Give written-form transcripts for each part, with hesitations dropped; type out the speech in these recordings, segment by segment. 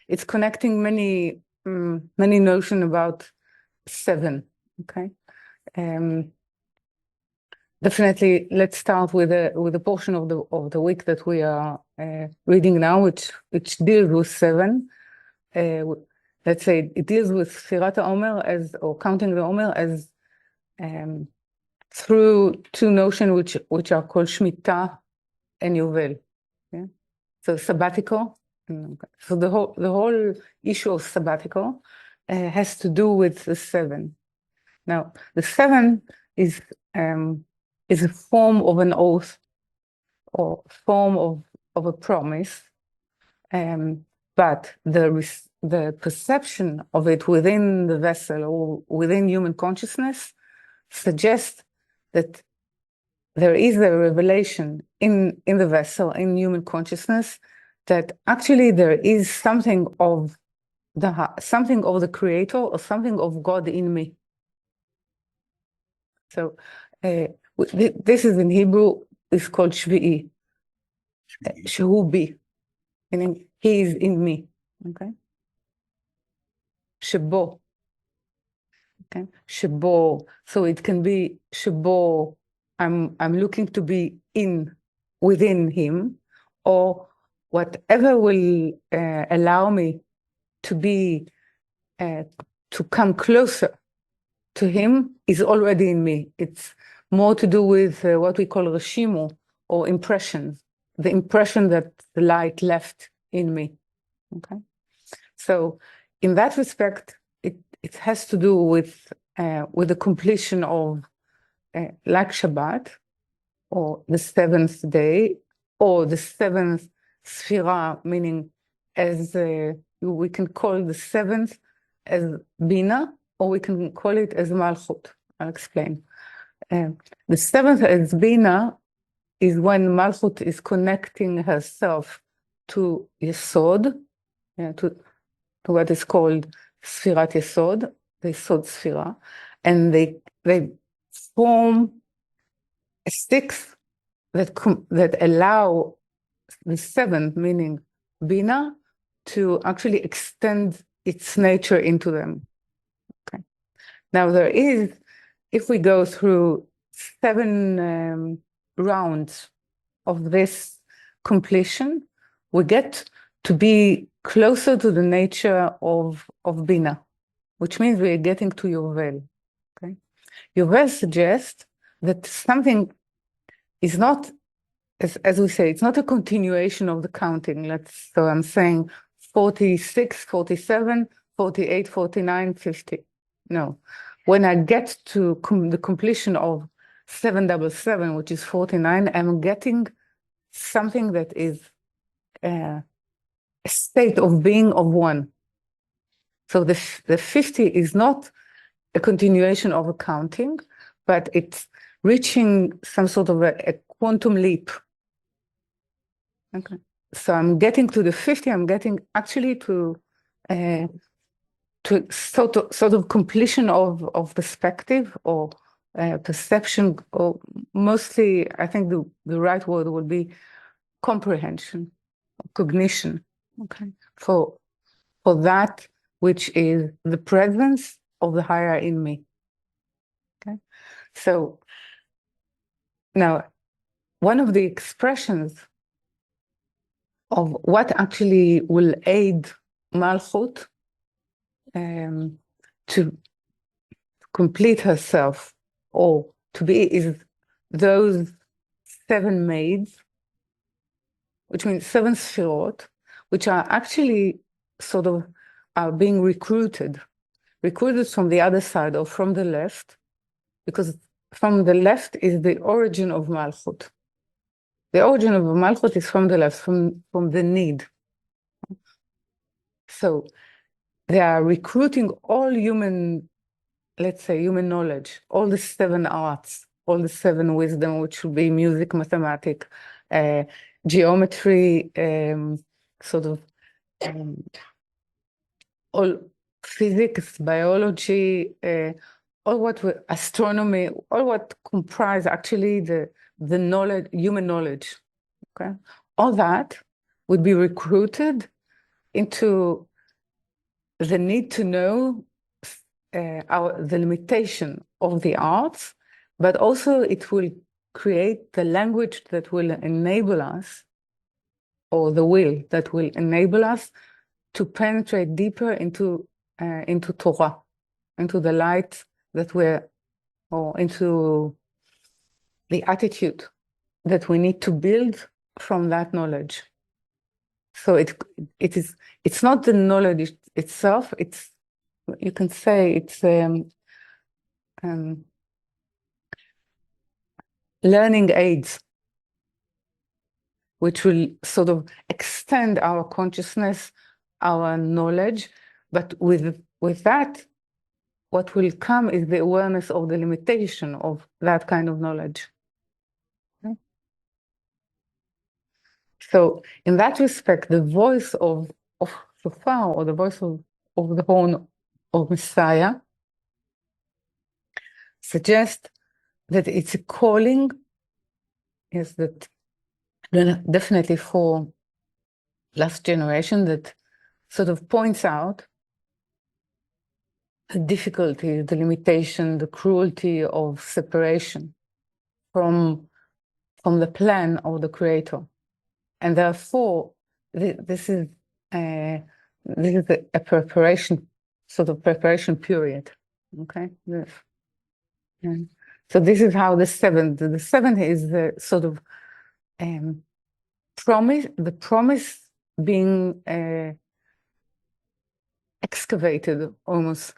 it's connecting many many notions about seven. Okay. Definitely, let's start with a portion of the week that we are reading now, which deals with seven. Let's say it deals with Sfirat HaOmer or counting the Omer as through two notions which are called Shemitah and Yovel. Yeah? So sabbatical. So the whole issue of sabbatical has to do with the seven. Now, the seven is a form of an oath or form of a promise, but the perception of it within the vessel or within human consciousness suggests that there is a revelation in the vessel, in human consciousness, that actually there is something of the Creator or something of God in me. So this is in Hebrew, it's called Shvi'i. Shehu bi, meaning he is in me. Okay. Shebo. Okay. Shebo. So it can be Shebo, I'm looking to be within him, or whatever will allow me to be to come closer to him is already in me. It's more to do with what we call reshimu, or impressions, the impression that the light left in me. Okay, so in that respect, it has to do with the completion of like Shabbat, or the seventh day, or the seventh Sphira, meaning as we can call the seventh as Bina, or we can call it as Malchut. I'll explain. The seventh as Bina is when Malchut is connecting herself to Yesod, to what is called Sfirat Yesod, the Yesod Sfira, and they form a sixth that allow the seventh, meaning Bina, to actually extend its nature into them. Okay. Now if we go through 7 rounds of this completion, we get to be closer to the nature of Bina, which means we are getting to Yovel. Okay? Yovel suggests that something is not, as we say, it's not a continuation of the counting. So I'm saying 46, 47, 48, 49, 50. No. When I get to the completion of 777, which is 49, I'm getting something that is a state of being of one. So the 50 is not a continuation of a counting, but it's reaching some sort of a quantum leap. Okay. So I'm getting to the 50, I'm getting actually to sort of completion of perspective or perception, or mostly, I think the right word would be comprehension, cognition, okay, for that which is the presence of the higher in me. Okay, so now one of the expressions of what actually will aid Malchut to complete herself or to be is those 7 maids, which means 7 sfirot, which are actually sort of are being recruited from the other side or from the left, because from the left is the origin of Malchut. The origin of Malchut is from the left, from the need. So they are recruiting all human, let's say, human knowledge, all the 7 arts, all the 7 wisdom, which would be music, mathematics, geometry, sort of all physics, biology, all what astronomy, all what comprise actually the knowledge, human knowledge. Okay, all that would be recruited into the need to know the limitation of the arts, but also it will create the language that will enable us, or the will that will enable us to penetrate deeper into Torah, into the light that we're, or into the attitude that we need to build from that knowledge. So it's not the knowledge itself. It's, you can say it's learning aids, which will sort of extend our consciousness, our knowledge, but with that, what will come is the awareness of the limitation of that kind of knowledge. Okay? So in that respect, the voice of shofar, or the voice of the horn of Messiah, suggests that it's a calling, is that definitely for last generation, that sort of points out the difficulty, the limitation, the cruelty of separation from the plan of the Creator. And therefore, this is a preparation, sort of preparation period. Okay? Yes. And so this is how the seventh is the sort of promise, the promise being excavated almost,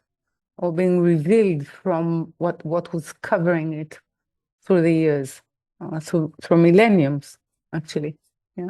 or being revealed from what was covering it through the years, through millenniums, actually. Yeah.